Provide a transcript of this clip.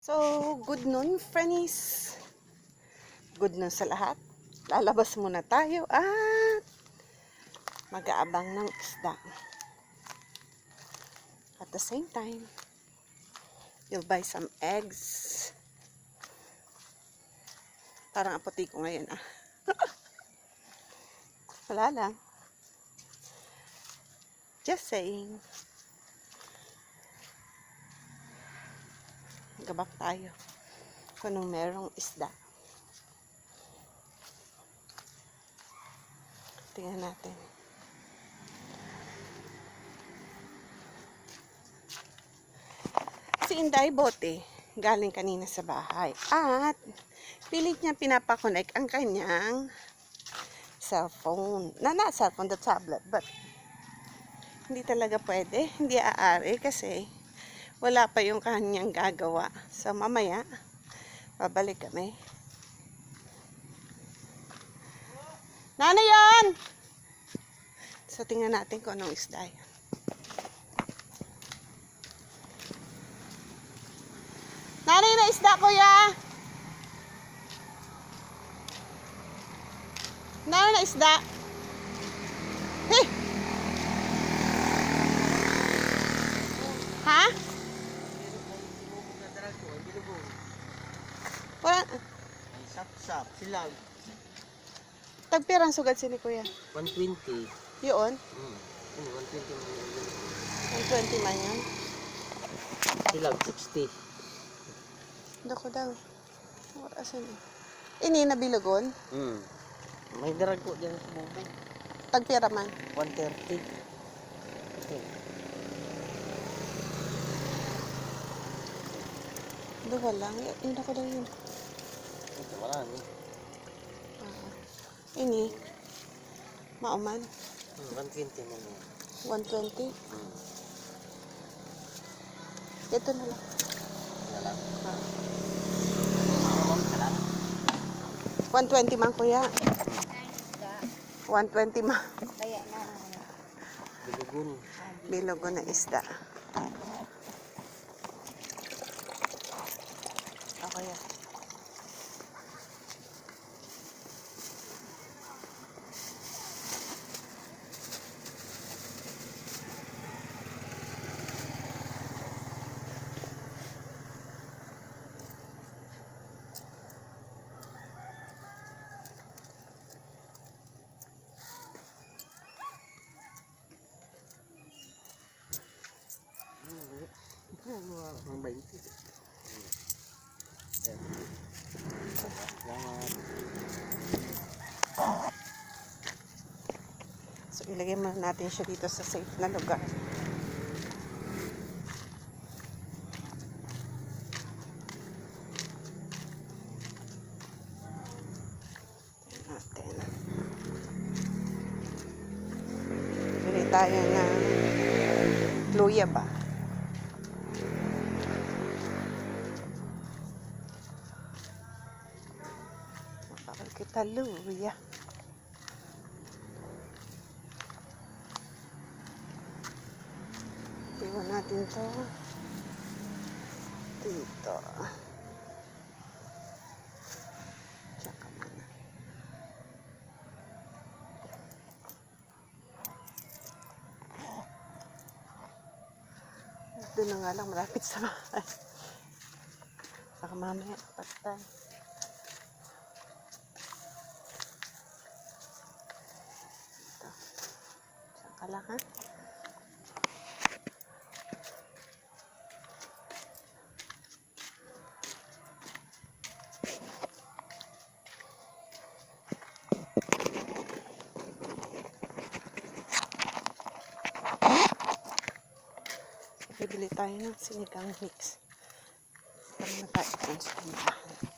So, good noon, friends. Good noon sa lahat. Lalabas muna tayo at mag-aabang ng isda. At the same time, you'll buy some eggs. Parang aputi ko ngayon Wala lang. Just saying. Gabak tayo kung anong merong isda. Tingnan natin. Si Inday bote galing kanina sa bahay at pilit niya pinapakonect ang kanyang cellphone. Not cellphone, the tablet, but hindi talaga pwede, hindi aari kasi wala pa yung kanyang gagawa. So mamaya babalik kami. Nano yan? So tingnan natin kung anong isda yan. Nanay na isda, kuya. Nanay na isda. Hey! Ha? Wala. Sap-sap, silag. Tagpirang sugad si ni kuya. 120. Yun? 120 man yun. 120 man yun. Silag, 60. Dako daw. Asan? Ini nabilugon? May darag ko dyan sa bubong. Tagpira man. 130. Okay. Duwa lang. Yun ako daw yun. Ito, wala ni. Ini. Mauman. 120 man yun. 120. Ito na lang. Wala lang. 120 man kuya. 120 man. Bilugun. Bilugon na isda. Okay yan. Ang 20. Salamat. So ilagay muna natin siya dito sa safe na lugar. Natin. Bili tayo ng luya ba? Bakal kita luya. Iwan natin to dito. Tsaka mana. Doon na nga lang malapit sa bahay. Saka mamaya patay. Ito. Tsaka lang ha. Bibili tayo ng sinigang mix. Para matapos sa tindahan.